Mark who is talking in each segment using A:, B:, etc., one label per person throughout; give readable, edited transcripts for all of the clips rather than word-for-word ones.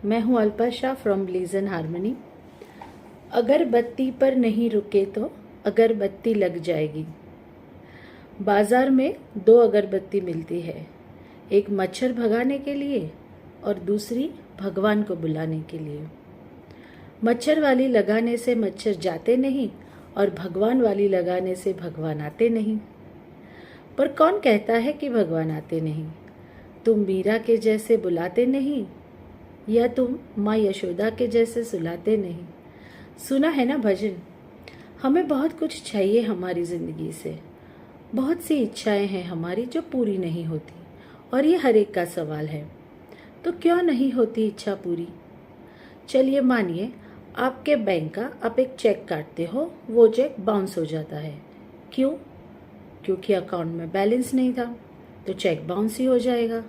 A: मैं हूँ Alpa Shah from Bliss and harmony. अगरबत्ती पर नहीं रुके तो अगरबत्ती लग जाएगी। बाजार में दो अगरबत्ती मिलती है, एक मच्छर भगाने के लिए और दूसरी भगवान को बुलाने के लिए। मच्छर वाली लगाने से मच्छर जाते नहीं और भगवान वाली लगाने से भगवान आते नहीं। पर कौन कहता है कि भगवान आते नहीं? तुम मीरा के जैसे बुलाते नहीं या तुम माँ यशोदा के जैसे सुलाते नहीं। सुना है ना भजन, हमें बहुत कुछ चाहिए हमारी ज़िंदगी से, बहुत सी इच्छाएं हैं हमारी जो पूरी नहीं होती, और ये हर एक का सवाल है। तो क्यों नहीं होती इच्छा पूरी? चलिए मानिए आपके बैंक का आप एक चेक काटते हो, वो चेक बाउंस हो जाता है। क्यों? क्योंकि अकाउंट में बैलेंस नहीं था, तो चेक बाउंस ही हो जाएगा।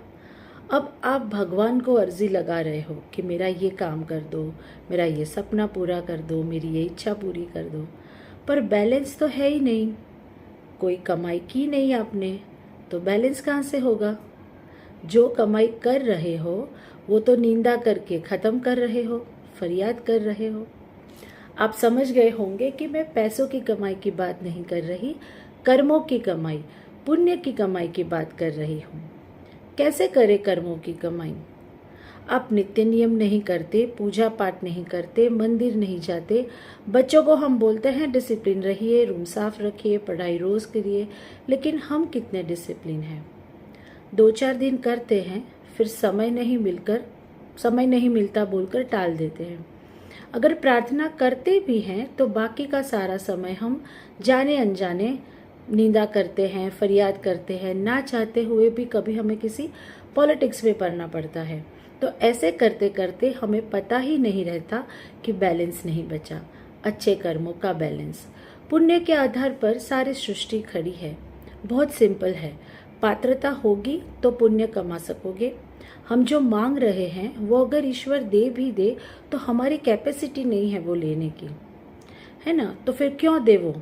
A: अब आप भगवान को अर्जी लगा रहे हो कि मेरा ये काम कर दो, मेरा ये सपना पूरा कर दो, मेरी ये इच्छा पूरी कर दो, पर बैलेंस तो है ही नहीं। कोई कमाई की नहीं आपने, तो बैलेंस कहाँ से होगा? जो कमाई कर रहे हो वो तो निंदा करके ख़त्म कर रहे हो, फरियाद कर रहे हो। आप समझ गए होंगे कि मैं पैसों की कमाई की बात नहीं कर रही, कर्मों की कमाई, पुण्य की कमाई की बात कर रही हूँ। कैसे करें कर्मों की कमाई? आप नित्य नियम नहीं करते, पूजा पाठ नहीं करते, मंदिर नहीं जाते। बच्चों को हम बोलते हैं डिसिप्लिन रहिए, रूम साफ रखिए, पढ़ाई रोज़ करिए, लेकिन हम कितने डिसिप्लिन हैं? 2-4 दिन करते हैं, फिर समय नहीं मिलता बोलकर टाल देते हैं। अगर प्रार्थना करते भी हैं तो बाकी का सारा समय हम जाने अनजाने निंदा करते हैं, फरियाद करते हैं, ना चाहते हुए भी कभी हमें किसी पॉलिटिक्स में पड़ना पड़ता है। तो ऐसे करते करते हमें पता ही नहीं रहता कि बैलेंस नहीं बचा, अच्छे कर्मों का बैलेंस। पुण्य के आधार पर सारी सृष्टि खड़ी है, बहुत सिंपल है। पात्रता होगी तो पुण्य कमा सकोगे। हम जो मांग रहे हैं वो अगर ईश्वर दे भी दे तो हमारी कैपेसिटी नहीं है वो लेने की, है ना? तो फिर क्यों दे वो?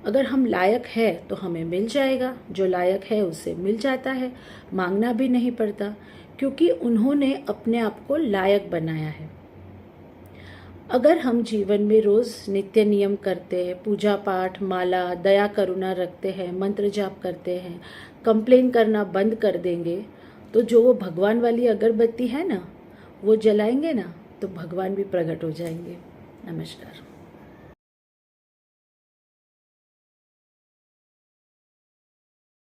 A: अगर हम लायक है तो हमें मिल जाएगा, जो लायक है उससे मिल जाता है, मांगना भी नहीं पड़ता, क्योंकि उन्होंने अपने आप को लायक बनाया है। अगर हम जीवन में रोज़ नित्य नियम करते हैं, पूजा पाठ, माला, दया करुणा रखते हैं, मंत्र जाप करते हैं, कंप्लेन करना बंद कर देंगे, तो जो वो भगवान वाली अगरबत्ती है ना, वो जलाएंगे ना, तो भगवान भी प्रकट हो जाएंगे। नमस्कार।